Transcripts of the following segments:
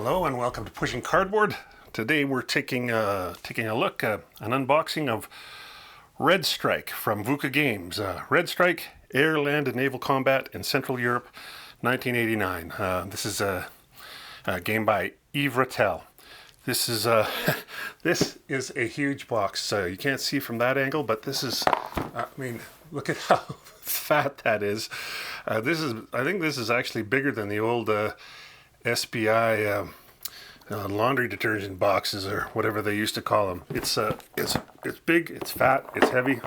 Hello and welcome to Pushing Cardboard. Today we're taking a look at an unboxing of Red Strike from Vuca Games. Red Strike, Air, Land and Naval Combat in Central Europe, 1989. This is a game by Yves Rattel. This is this is a huge box. You can't see from that angle, but this is, I mean, look at how fat that is. I think this is actually bigger than the old SBI laundry detergent boxes or whatever they used to call them. It's big, it's fat, it's heavy.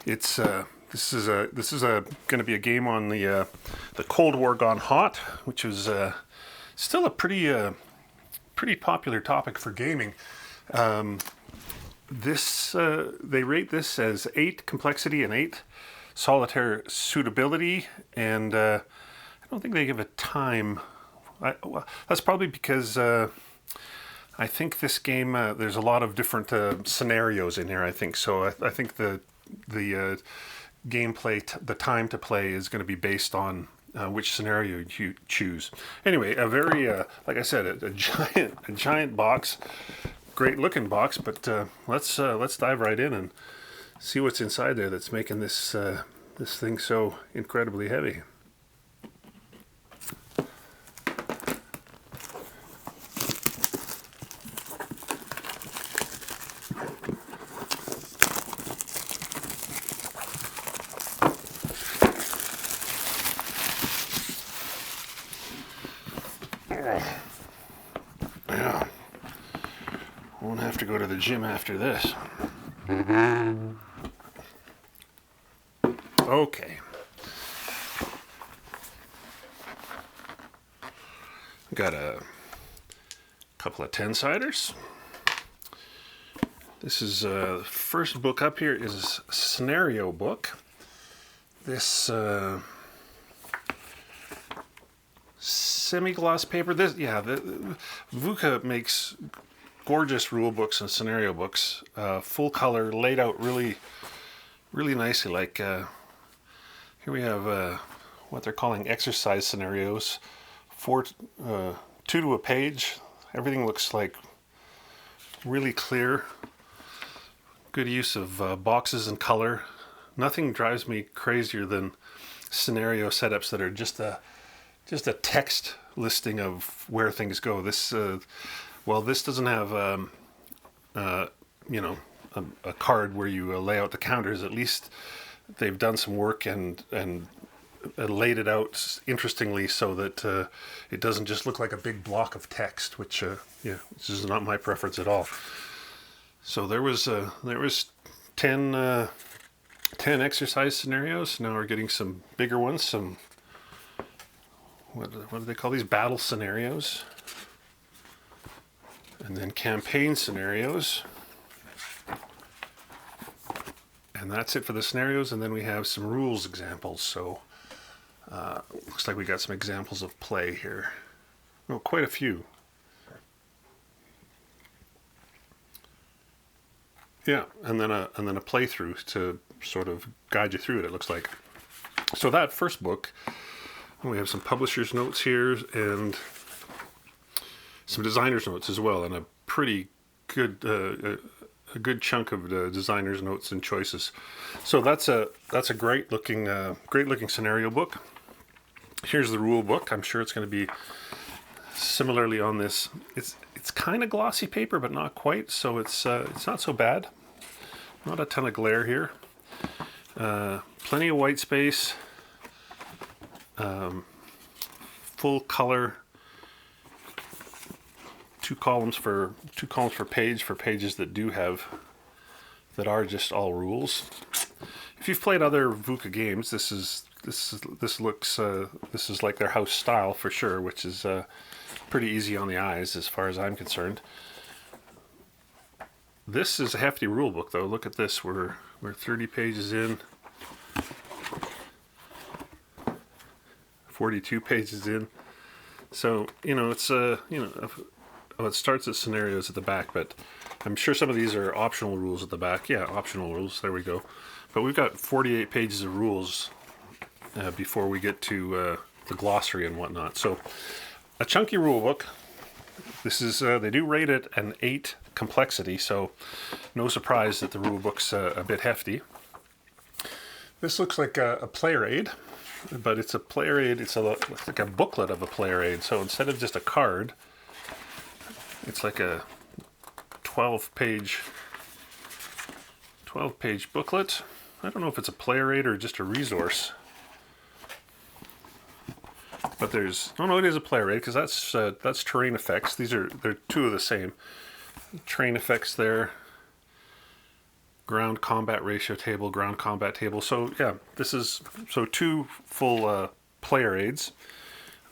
This is going to be a game on the Cold War gone hot, which was still a pretty popular topic for gaming. They rate this as 8 complexity and 8 solitaire suitability, and I don't think they give a time. Well, that's probably because I think this game there's a lot of different scenarios in here. I think so. I think the gameplay, the time to play is going to be based on which scenario you choose. Anyway, a very like I said, a giant box, great looking box. But let's dive right in and see what's inside there that's making this this thing so incredibly heavy. Yeah, won't have to go to the gym after this. Okay. Got a couple of 10-siders. This is the first book up here is a scenario book. This semi-gloss paper. This, yeah, Vuca makes gorgeous rule books and scenario books, full color, laid out really nicely. Like here we have what they're calling exercise scenarios, 2 to a page. Everything looks like really clear. Good use of boxes and color. Nothing drives me crazier than scenario setups that are just a text listing of where things go. This, well, this doesn't have, you know, a card where you lay out the counters. At least they've done some work and laid it out interestingly so that it doesn't just look like a big block of text, which, yeah, this is not my preference at all. So there was 10 exercise scenarios. Now we're getting some bigger ones, some, what do they call these? Battle scenarios. And then campaign scenarios. And that's it for the scenarios. And then we have some rules examples. So looks like we got some examples of play here. Oh, quite a few. Yeah, and then a playthrough to sort of guide you through it, it looks like. So that first book, we have some publisher's notes here and some designer's notes as well, and a pretty good a good chunk of the designer's notes and choices. So that's a great looking scenario book. Here's the rule book. I'm sure it's going to be similarly on this. It's kind of glossy paper, but not quite. So it's not so bad. Not a ton of glare here. Plenty of white space. Full color. Two columns for page for pages that are just all rules. If you've played other Vuca games, this is like their house style for sure, which is pretty easy on the eyes as far as I'm concerned. This is a hefty rule book though. Look at this. We're 30 pages in. 42 pages in. So, you know, it's it starts at scenarios at the back, but I'm sure some of these are optional rules at the back. Yeah, optional rules. There we go. But we've got 48 pages of rules before we get to the glossary and whatnot. So a chunky rule book. This is they do rate it an 8 complexity, so no surprise that the rule book's a bit hefty. This looks like a player aid, but it's a player aid. It's like a booklet of a player aid. So instead of just a card, it's like a 12-page booklet. I don't know if it's a player aid or just a resource. But there's, oh no, it is a player aid because that's terrain effects. They're two of the same. Terrain effects there. Ground combat ratio table, ground combat table. So yeah, this is, so 2 full player aids.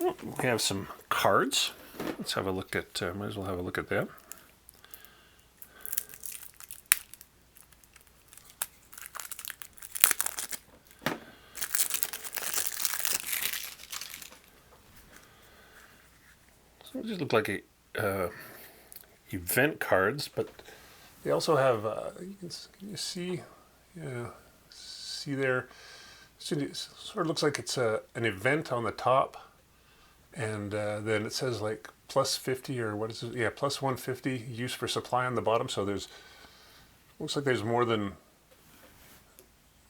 We have some cards. Let's have a look at, might as well have a look at them. So they just look like event cards, but they also have, can you see, yeah, see there, so it sort of looks like it's an event on the top, and then it says like plus 50 or what is it, yeah, plus 150 use for supply on the bottom, so there's, looks like there's more than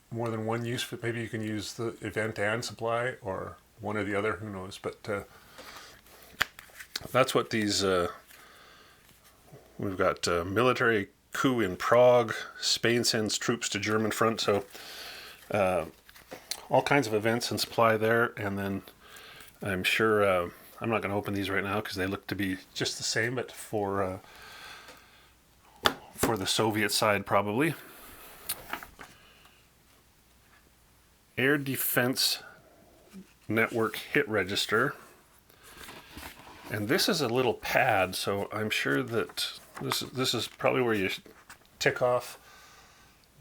one use for, maybe you can use the event and supply, or one or the other, who knows, but that's what these, we've got military coup in Prague, Spain sends troops to German front, so all kinds of events and supply there, and then I'm sure, I'm not going to open these right now because they look to be just the same, but for the Soviet side probably. Air Defense Network hit register. And this is a little pad, so I'm sure that this is probably where you tick off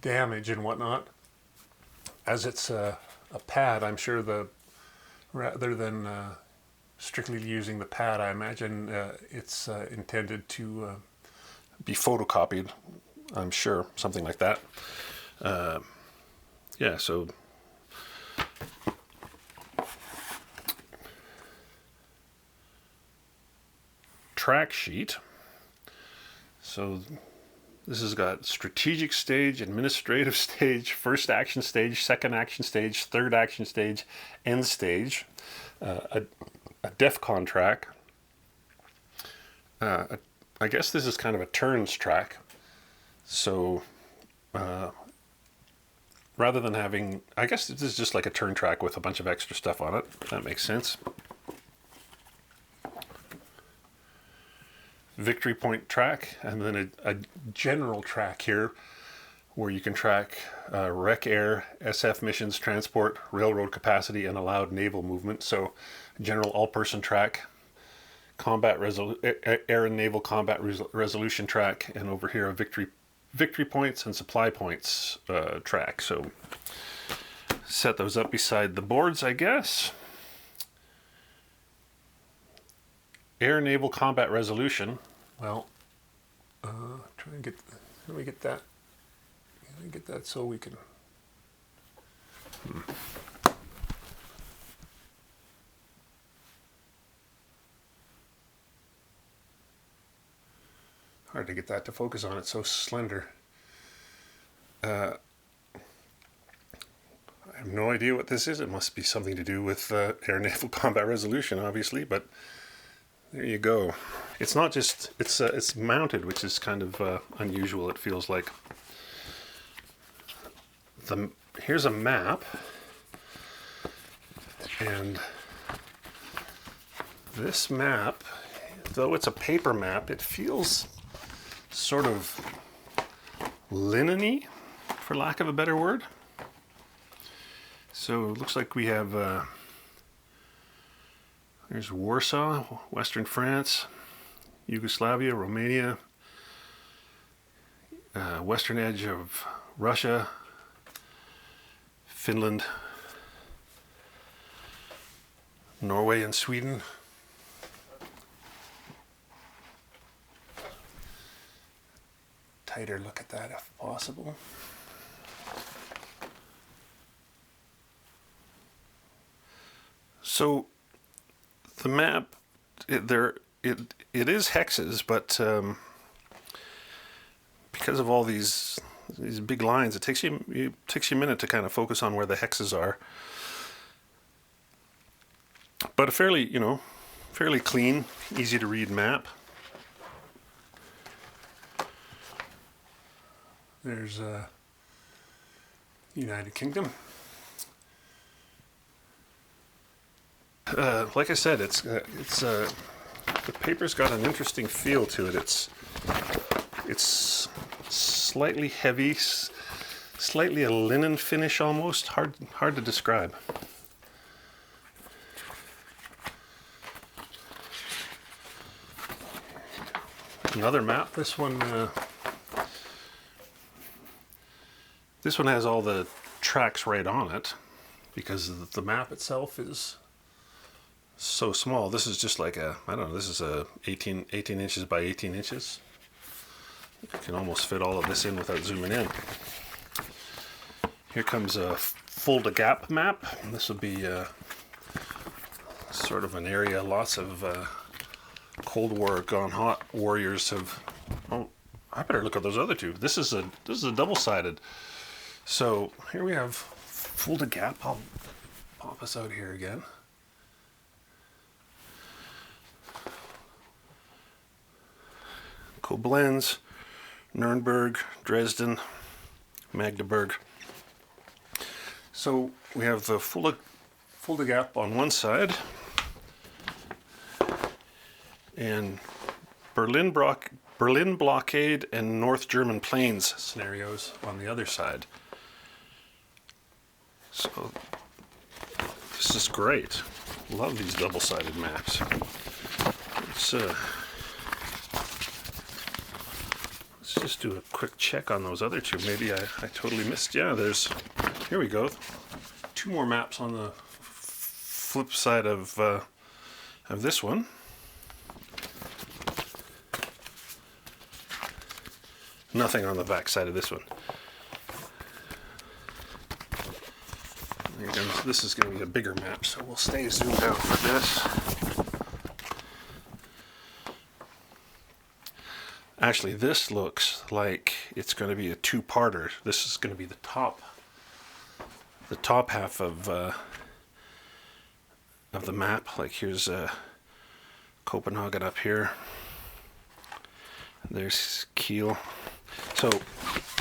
damage and whatnot. As it's a pad, I'm sure rather than strictly using the pad, I imagine it's intended to be photocopied. I'm sure, something like that. Yeah, so track sheet. So this has got strategic stage, administrative stage, first action stage, second action stage, third action stage, end stage, a DEFCON track. I guess this is kind of a turns track. So rather than having, I guess this is just like a turn track with a bunch of extra stuff on it. That makes sense. Victory point track, and then a general track here where you can track rec air, SF missions, transport, railroad capacity, and allowed naval movement. So general all-person track, combat air and naval combat resolution track, and over here a victory points and supply points track. So set those up beside the boards, I guess. Air naval combat resolution. Well, try and get. Let me get that. Let me get that so we can. Hard to get that to focus on. It's so slender. I have no idea what this is. It must be something to do with air naval combat resolution, obviously, but. There you go. It's not just, it's mounted, which is kind of unusual, it feels like. Here's a map, and this map, though it's a paper map, it feels sort of linen-y, for lack of a better word. So it looks like we have there's Warsaw, Western France, Yugoslavia, Romania, western edge of Russia, Finland, Norway, and Sweden. Tighter look at that if possible. So the map, it is hexes, but because of all these big lines, it takes you a minute to kind of focus on where the hexes are. But a fairly clean, easy to read map. There's United Kingdom. Like I said, the paper's got an interesting feel to it. It's slightly heavy, slightly a linen finish almost. Hard to describe. Another map. This one has all the tracks right on it because the map itself is so small. This is just like I don't know, this is a 18 inches by 18 inches. You can almost fit all of this in without zooming in. Here comes a Fulda Gap map. This will be sort of an area lots of Cold War gone hot warriors have. Oh, I better look at those other two. This is a double-sided. So here we have Fulda Gap. I'll pop us out here again. Koblenz, Nuremberg, Dresden, Magdeburg. So we have the Fulda Gap on one side and Berlin blockade and North German plains scenarios on the other side. So this is great. Love these double-sided maps. Let's just do a quick check on those other two. Maybe I totally missed. Yeah, here we go. Two more maps on the flip side of this one. Nothing on the back side of this one. This is going to be a bigger map, so we'll stay zoomed out for this. Actually, this looks like it's going to be a two-parter. This is going to be the top half of the map. Like here's Copenhagen up here. There's Kiel. So,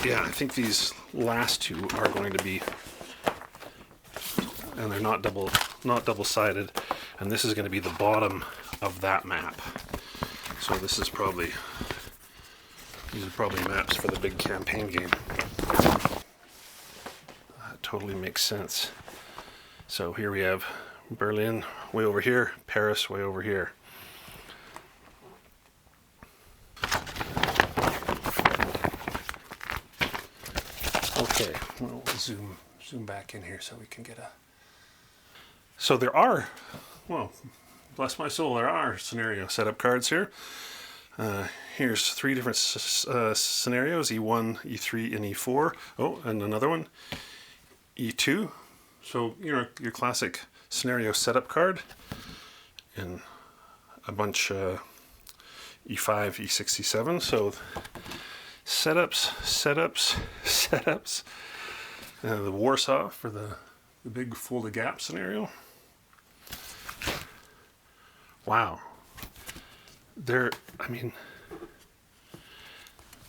yeah, I think these last two are going to be, and they're not double-sided, and this is going to be the bottom of that map. So these are probably maps for the big campaign game. That totally makes sense. So here we have Berlin way over here, Paris way over here. Okay, we'll zoom back in here so we can get a... So there are, well, bless my soul, there are scenario setup cards here. Here's three different scenarios, E1, E3, and E4. Oh, and another one, E2. So, your classic scenario setup card. And a bunch E5, E6, E7. So, setups. The Warsaw for the big Fulda Gap scenario. Wow. There's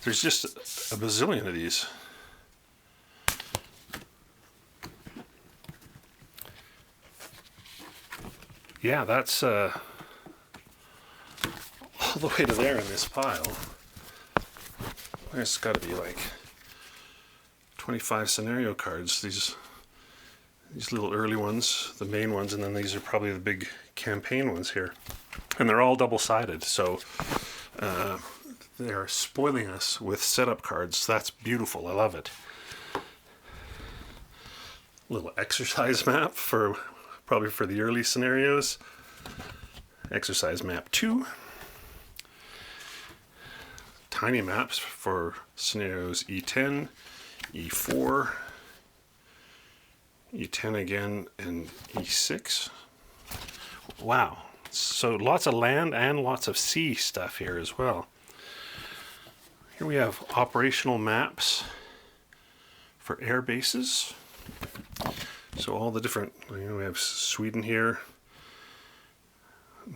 just a bazillion of these. Yeah, that's all the way to there in this pile. There's got to be like 25 scenario cards. These little early ones, the main ones, and then these are probably the big campaign ones here. And they're all double-sided, so they're spoiling us with setup cards. That's beautiful. I love it. Little exercise map probably for the early scenarios. Exercise map 2. Tiny maps for scenarios E10, E4, E10 again, and E6. Wow. So lots of land and lots of sea stuff here as well. Here we have operational maps for air bases. So all the different, we have Sweden here,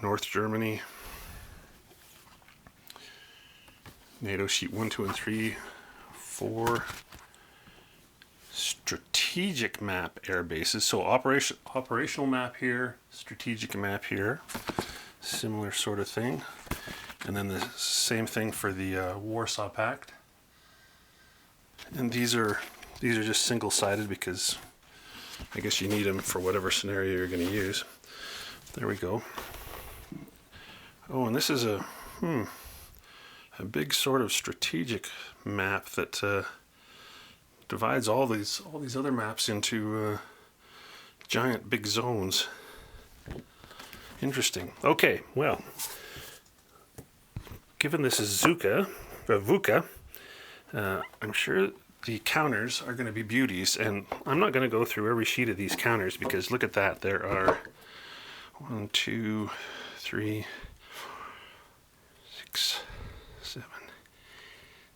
North Germany, NATO sheet 1, 2, and 3, 4. Strategic map air bases. So operational map here, strategic map here, similar sort of thing. And then the same thing for the Warsaw Pact. And these are just single-sided because I guess you need them for whatever scenario you're going to use. There we go. Oh, and this is a big sort of strategic map that divides all these other maps into giant big zones. Interesting. Okay, well, given this is Vuca, I'm sure the counters are going to be beauties, and I'm not going to go through every sheet of these counters because look at that. There are 1, 2, 3, 6, 7,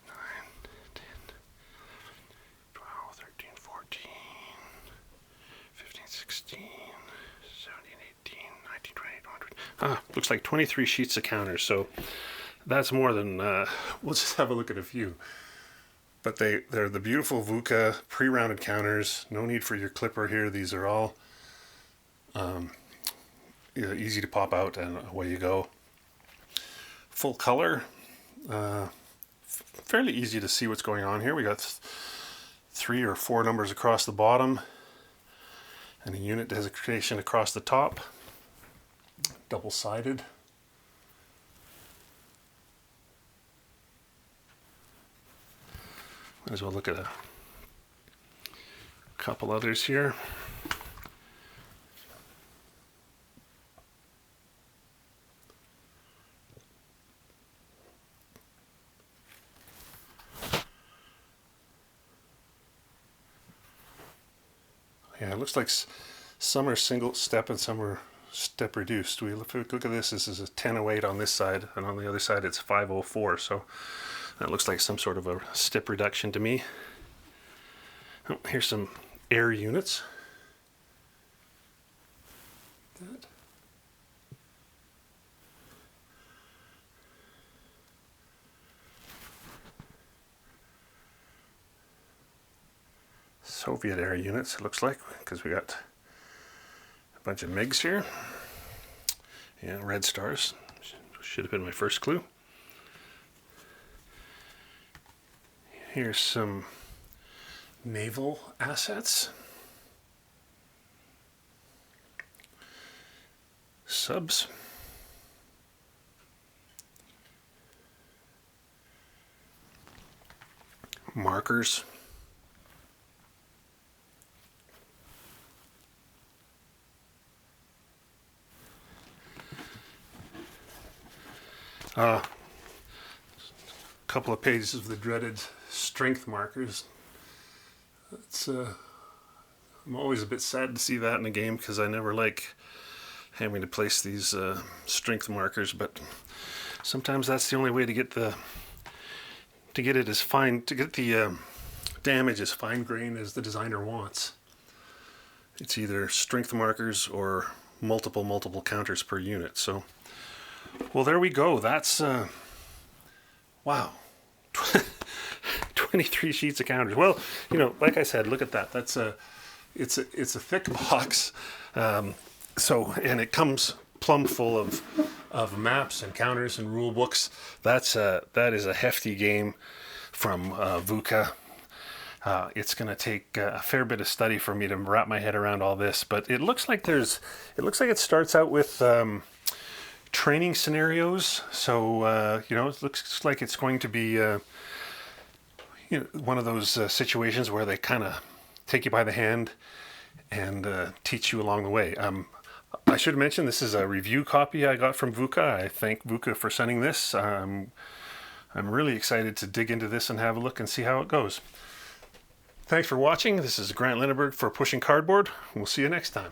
9, 10, 12, 13, 14, 15, 16, 17, 18, 19, 20, 21. Looks like 23 sheets of counters, so that's more than, we'll just have a look at a few. But they're the beautiful Vuca pre-rounded counters. No need for your clipper here. These are all easy to pop out and away you go. Full color. Fairly easy to see what's going on here. We got 3 or 4 numbers across the bottom and a unit designation across the top. Double-sided. Might as well look at a couple others here. Yeah, it looks like some are single step and some are step reduced. If we look at this, this is a 1008 on this side, and on the other side it's 504. So that looks like some sort of a step reduction to me. Oh, here's some air units. That. Soviet air units, it looks like, because we got a bunch of MiGs here. Yeah, red stars. Should have been my first clue. Here's some naval assets. Subs. Markers. Couple of pages of the dreaded strength markers. It's I'm always a bit sad to see that in a game because I never like having to place these strength markers, but sometimes that's the only way to get the damage as fine grained as the designer wants. It's either strength markers or multiple counters per unit. So, well, there we go. That's wow. 23 sheets of counters. Well, like I said, look at that. It's a thick box. So, and it comes plumb full of maps and counters and rule books. That is a hefty game from Vuca. It's going to take a fair bit of study for me to wrap my head around all this, but it looks like it starts out with training scenarios. So it looks like it's going to be one of those situations where they kind of take you by the hand and teach you along the way. I should mention this is a review copy I got from Vuca. I thank Vuca for sending this. I'm really excited to dig into this and have a look and see how it goes. Thanks for watching. This is Grant Lindenberg for Pushing Cardboard. We'll see you next time.